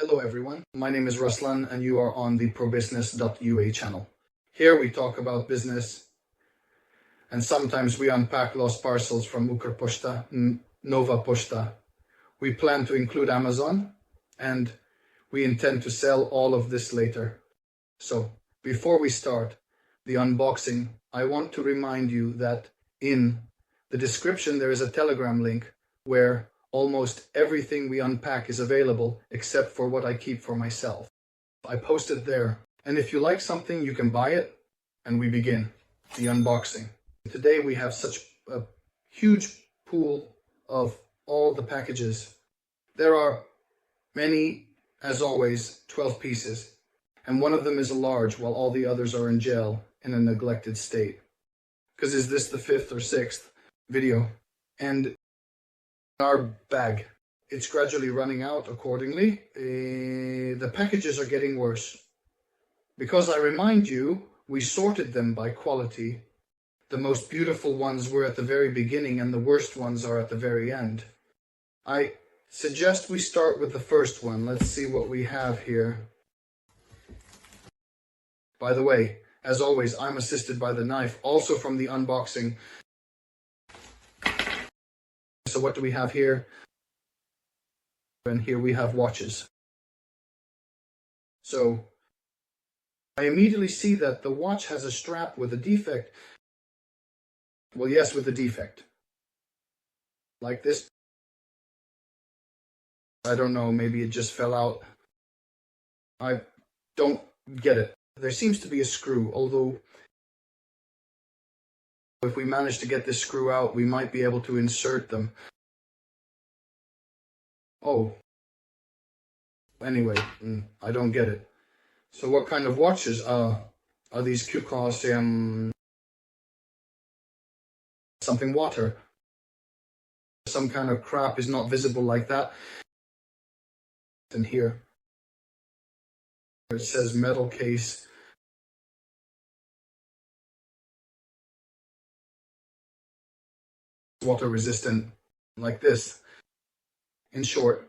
Hello everyone, my name is Ruslan and you are on the probusiness.ua channel. Here we talk about business and sometimes we unpack lost parcels from Ukr-Pochta, Nova Pochta. We plan to include Amazon and we intend to sell all of this later. So before we start the unboxing, I want to remind you that in the description there is a Telegram link where almost everything we unpack is available except for what I keep for myself. I post it there, and if you like something you can buy it, and we begin the unboxing. Today we have such a huge pool of all the packages. There are many, as always, 12 pieces, and one of them is a large while all the others are in gel in a neglected state. Because is this the 5th or 6th video? And our bag, it's gradually running out accordingly. The packages are getting worse. Because I remind you, we sorted them by quality. The most beautiful ones were at the very beginning and the worst ones are at the very end. I suggest we start with the first one. Let's see what we have here. By the way, as always, I'm assisted by the knife, also from the unboxing. So what do we have here? And here we have watches. So I immediately see that the watch has a strap with a defect. Well, yes, with a defect. Like this. I don't know, maybe it just fell out. I don't get it. There seems to be a screw, although if we manage to get this screw out, we might be able to insert them. Oh. Anyway, I don't get it. So what kind of watches are these? Q-Cos, something water. Some kind of crap is not visible like that. And here it says metal case. Water resistant, like this. In short,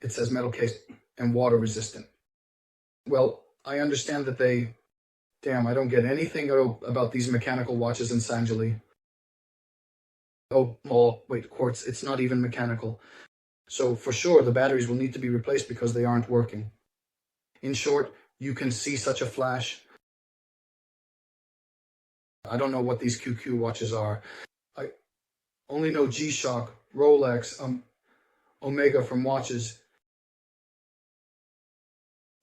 it says metal case and water resistant. Well, I understand that I don't get anything about these mechanical watches in Sanjali. Oh, wait, quartz, it's not even mechanical. So for sure, the batteries will need to be replaced because they aren't working. In short, you can see such a flash. I don't know what these QQ watches are. I only know G-Shock, Rolex, Omega from watches.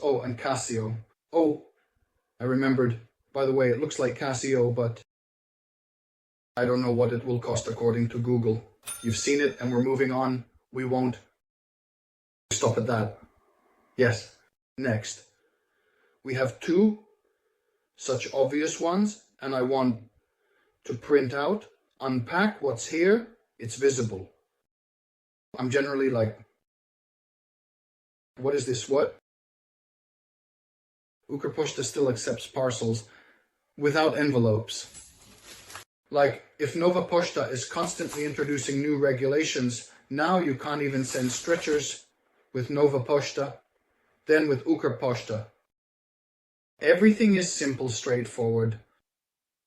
Oh, and Casio. Oh, I remembered. By the way, it looks like Casio, but I don't know what it will cost according to Google. You've seen it and we're moving on. We won't stop at that. Yes. Next, we have two such obvious ones, and I want to print out, unpack what's here. It's visible. I'm generally like, what is this? What? Ukr-Pochta still accepts parcels without envelopes. Like, if Nova Pochta is constantly introducing new regulations, now you can't even send stretchers with Nova Pochta, then with Ukr-Pochta. Everything is simple, straightforward.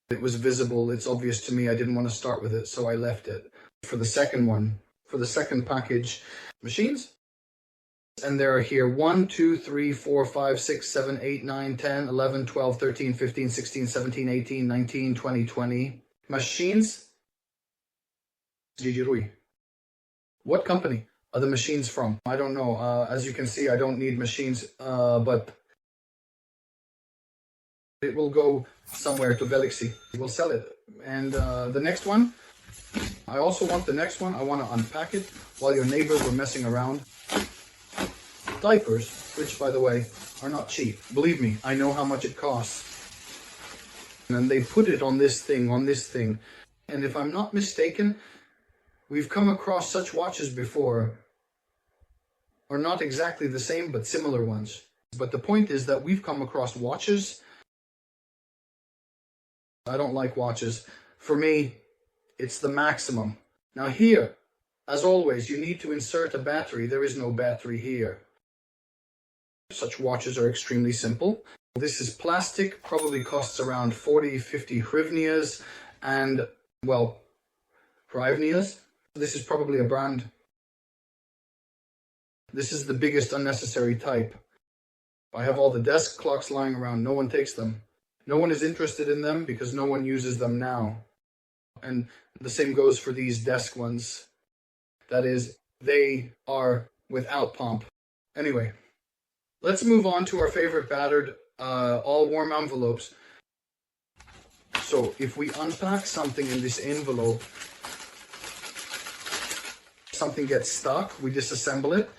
It was visible, it's obvious to me, I didn't want to start with it, so I left it. For the second one, for the second package, machines. And there are here 1, 2, 3, 4, 5, 6, 7, 8, 9, 10, 11, 12, 13, 15, 16, 17, 18, 19, 20, 20. Machines. What company are the machines from? I don't know. As you can see, I don't need machines, but it will go somewhere to Velixi. We'll sell it. And the next one, I also want the next one. I want to unpack it while your neighbors were messing around. Diapers, which by the way are not cheap. Believe me, I know how much it costs. And they put it on this thing, And if I'm not mistaken, we've come across such watches before. Or not exactly the same, but similar ones. But the point is that we've come across watches. I don't like watches. For me, it's the maximum. Now here, as always, you need to insert a battery. There is no battery here. Such watches are extremely simple. This is plastic, probably costs around 40-50 hryvnias, and, well, hryvnias. This is probably a brand. This is the biggest unnecessary type. I have all the desk clocks lying around. No one takes them. No one is interested in them because no one uses them now. And the same goes for these desk ones. That is, they are without pomp. Anyway, let's move on to our favorite battered all warm envelopes. So if we unpack something in this envelope, something gets stuck, we disassemble it.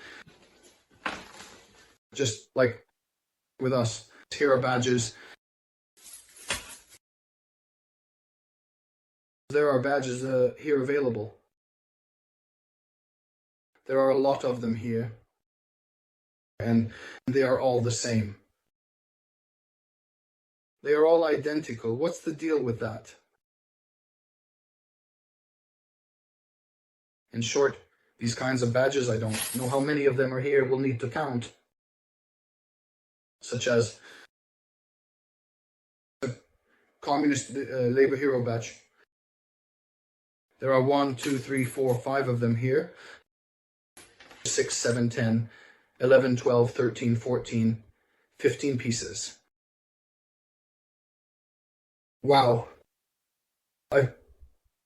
Just like with us. Here are badges. There are badges here available. There are a lot of them here. And they are all the same. They are all identical. What's the deal with that? In short, these kinds of badges, I don't know how many of them are here. We'll need to count. Such as the Communist Labor Hero badge. There are 1, 2, 3, 4, 5 of them here. 6, 7, 10, 11, 12, 13, 14, 15 pieces. Wow. I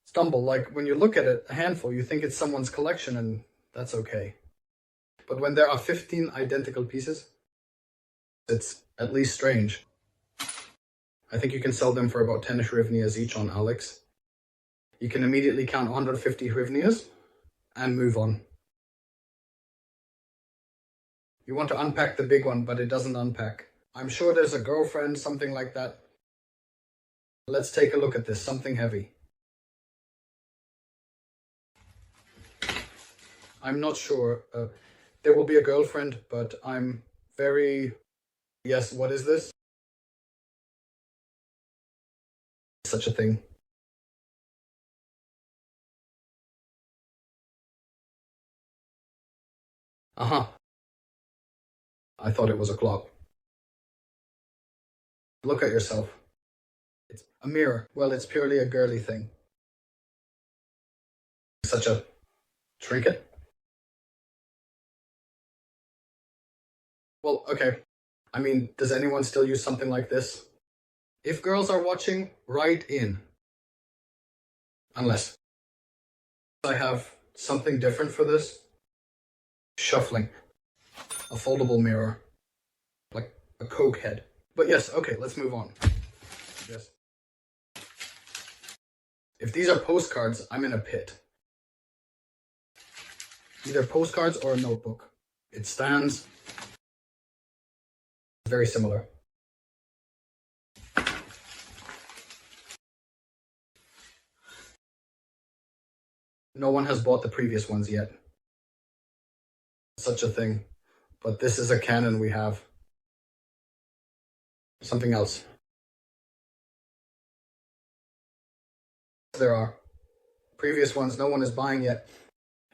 stumble. Like, when you look at it, a handful, you think it's someone's collection, and that's okay. But when there are 15 identical pieces, it's at least strange. I think you can sell them for about 10 hryvnias each on Alex. You can immediately count 150 hryvnias and move on. You want to unpack the big one, but it doesn't unpack. I'm sure there's a girlfriend, something like that. Let's take a look at this, something heavy. I'm not sure. There will be a girlfriend, but I'm very... Yes, what is this? Such a thing. Uh-huh. I thought it was a clock. Look at yourself. It's a mirror. Well, it's purely a girly thing. Such a trinket. Well, okay. I mean, does anyone still use something like this? If girls are watching, write in. Unless I have something different for this. Shuffling. A foldable mirror. Like a Coke head. But yes, okay, let's move on. Yes. If these are postcards, I'm in a pit. Either postcards or a notebook. It stands very similar. No one has bought the previous ones yet. Such a thing. But this is a canon we have. Something else. There are. Previous ones no one is buying yet.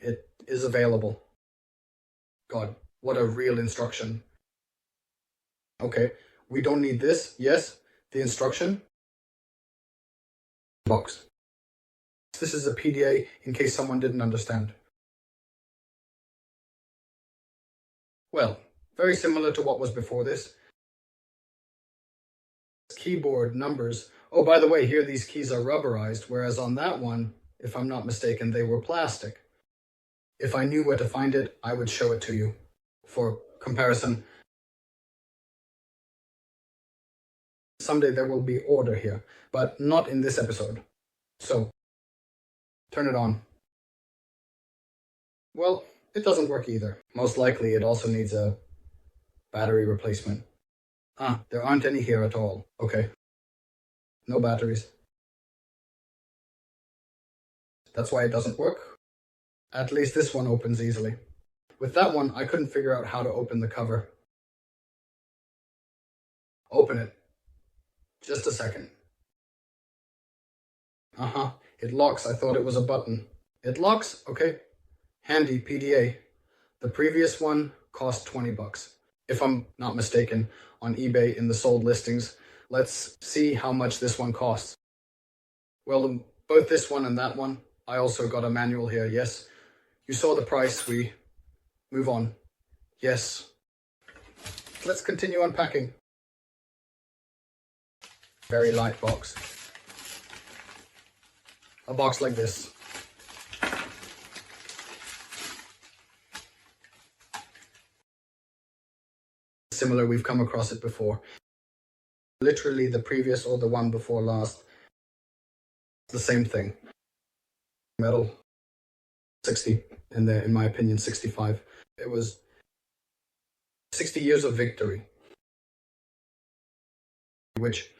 It is available. God, what a real instruction. Okay, we don't need this. Yes, the instruction. Box. This is a PDA in case someone didn't understand. Well, very similar to what was before this. Keyboard numbers. Oh, by the way, here these keys are rubberized, whereas on that one, if I'm not mistaken, they were plastic. If I knew where to find it, I would show it to you for comparison. Someday there will be order here, but not in this episode. So, turn it on. Well, it doesn't work either. Most likely it also needs a battery replacement. Ah, there aren't any here at all. Okay. No batteries. That's why it doesn't work. At least this one opens easily. With that one, I couldn't figure out how to open the cover. Open it. Just a second. Uh-huh. It locks. I thought it was a button. It locks? Okay. Handy PDA. The previous one cost $20. if I'm not mistaken, on eBay in the sold listings. Let's see how much this one costs. Well, both this one and that one, I also got a manual here, yes. You saw the price, we move on. Yes. Let's continue unpacking. Very light box. A box like this. Similar, we've come across it before. Literally the previous or the one before last. The same thing. Metal. 60, in my opinion, 65. It was 60 years of victory. Which,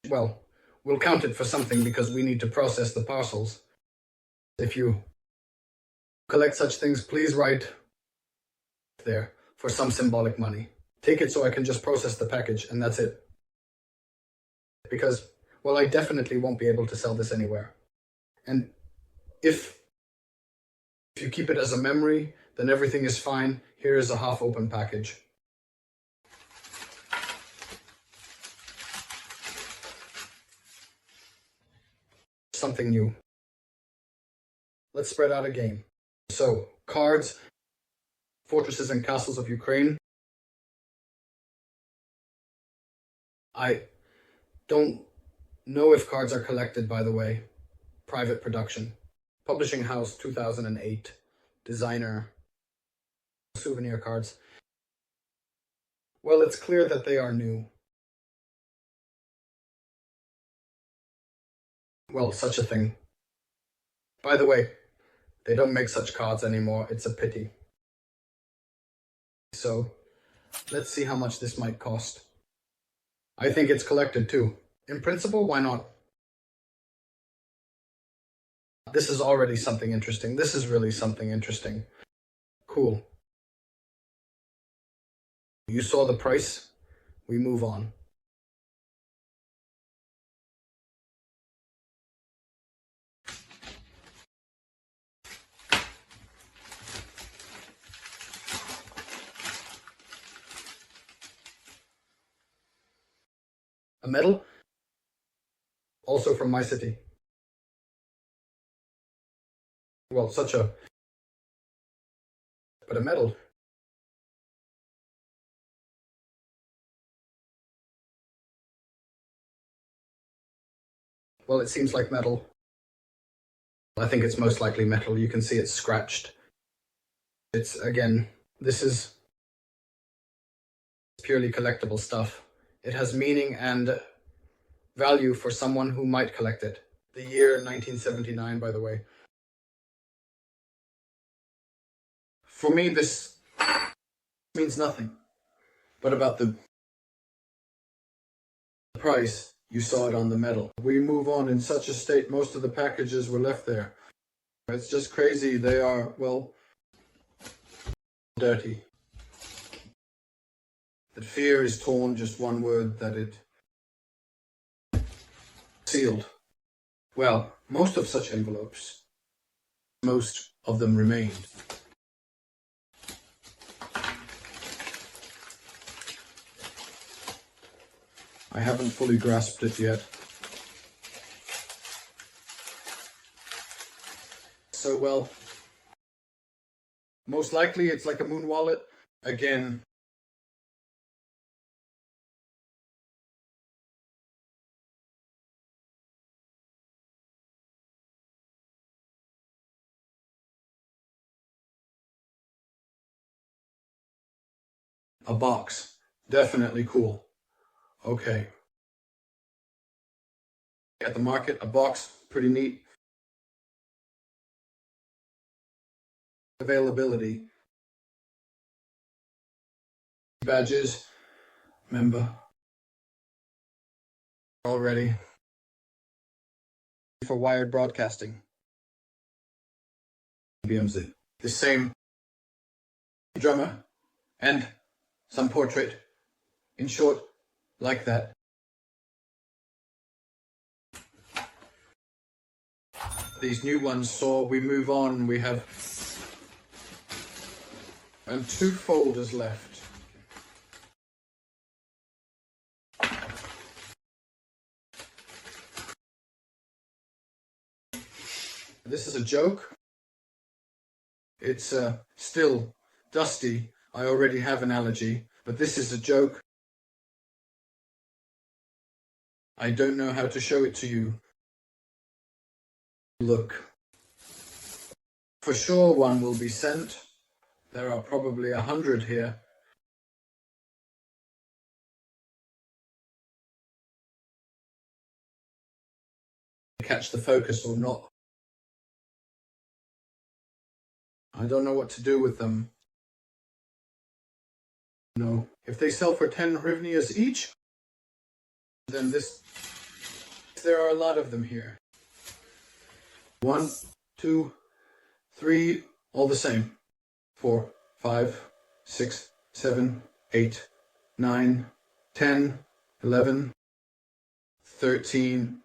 well, we'll count it for something because we need to process the parcels. If you collect such things, please write there for some symbolic money. Take it so I can just process the package and that's it. Because, well, I definitely won't be able to sell this anywhere. And if you keep it as a memory, then everything is fine. Here is a half-open package. Something new. Let's spread out a game. So, cards, Fortresses and Castles of Ukraine. I don't know if cards are collected, by the way. Private production. Publishing house, 2008. Designer. Souvenir cards. Well, it's clear that they are new. Well, such a thing. By the way, they don't make such cards anymore. It's a pity. So, let's see how much this might cost. I think it's collected too. In principle, why not? This is already something interesting. This is really something interesting. Cool. You saw the price. We move on. A medal, also from my city. Well, but a medal. Well, it seems like metal. I think it's most likely metal. You can see it's scratched. It's, again, this is purely collectible stuff. It has meaning and value for someone who might collect it. The year 1979, by the way. For me, this means nothing. But about the price, you saw it on the metal. We move on in such a state, most of the packages were left there. It's just crazy. They are, well, dirty. That fear is torn, just one word, that it sealed. Well, most of such envelopes, most of them remained. I haven't fully grasped it yet. So, well, most likely it's like a moon wallet. Again, a box. Definitely cool. Okay. At the market, a box. Pretty neat. Availability. Badges. Member. Already. For wired broadcasting. BMZ. The same drummer and some portrait. In short, like that. These new ones, so we move on. We have and 2 folders left. This is a joke. It's still dusty. I already have an allergy, but this is a joke. I don't know how to show it to you. Look. For sure one will be sent. There are probably 100 here. Catch the focus or not. I don't know what to do with them. No. If they sell for 10 hryvnias each, then there are a lot of them here. 1, 2, 3, all the same. 4, 5, 6, 7, 8, 9, 10, 11, 13,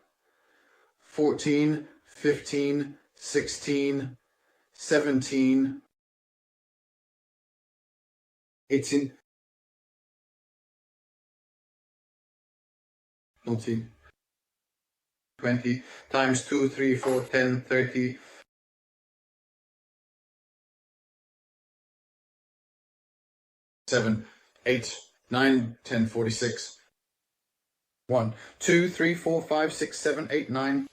14, 15, 16, 17, 18, 19, 20, times 2, 3, 4, 10, 30, 7, 8, 9, 10, 46. 1, 2, 3, 4, 5, 6, 7, 8, 9,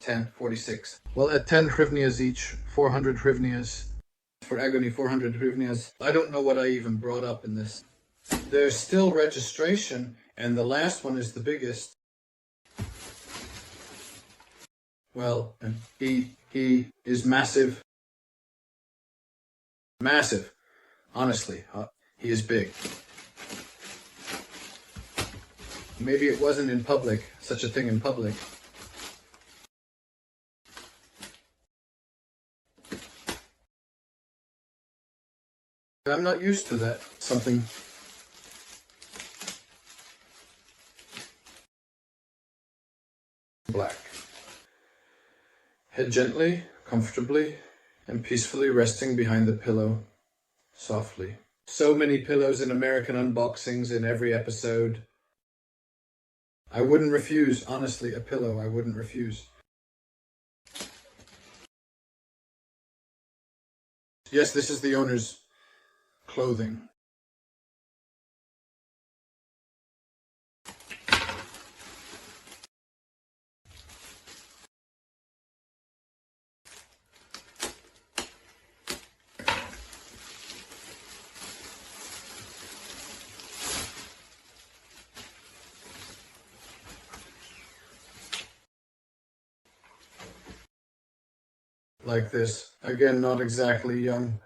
10, 46. Well, at 10 hryvnias each, 400 hryvnias. For agony, 400 hryvnias. I don't know what I even brought up in this. There's still registration, and the last one is the biggest. Well, he is massive. Massive. Honestly, he is big. Maybe it wasn't in public, such a thing in public. I'm not used to that. Something. Black. Head gently, comfortably, and peacefully resting behind the pillow. Softly. So many pillows in American unboxings in every episode. I wouldn't refuse, honestly, a pillow I wouldn't refuse. Yes, this is the owner's clothing. Like this. Again, not exactly young.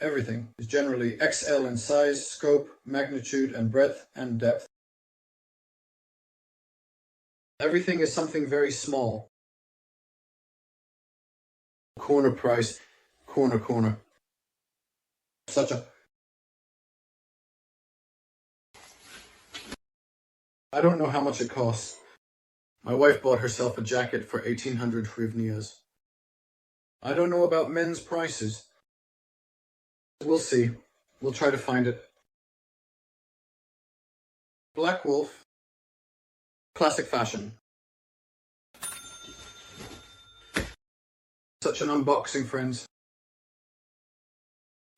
Everything is generally XL in size, scope, magnitude, and breadth and depth. Everything is something very small. Corner price, corner. Such a... I don't know how much it costs. My wife bought herself a jacket for 1,800 hryvnias. I don't know about men's prices. We'll see. We'll try to find it. Black Wolf. Classic fashion. Such an unboxing, friends.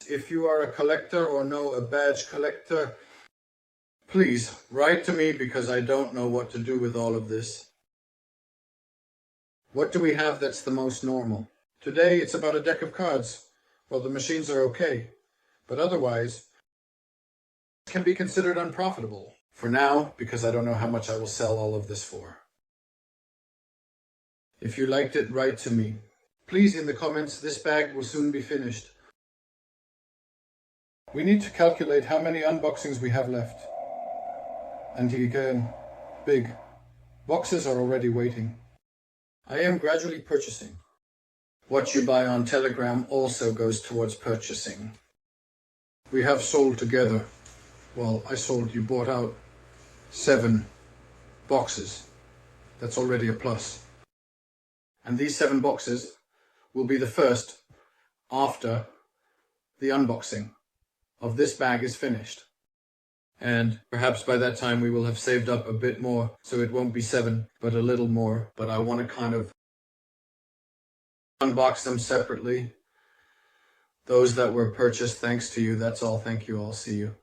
If you are a collector or know a badge collector, please write to me because I don't know what to do with all of this. What do we have that's the most normal? Today it's about a deck of cards. Well, the machines are okay, but otherwise it can be considered unprofitable. For now, because I don't know how much I will sell all of this for. If you liked it, write to me. Please, in the comments, this bag will soon be finished. We need to calculate how many unboxings we have left. And again, big. Boxes are already waiting. I am gradually purchasing. What you buy on Telegram also goes towards purchasing. We have sold together. Well, I sold, you bought out 7 boxes. That's already a plus. And these 7 boxes will be the first after the unboxing of this bag is finished. And perhaps by that time we will have saved up a bit more, so it won't be 7, but a little more. But I want to kind of unbox them separately. Those that were purchased thanks to you, that's all. Thank you all. See you.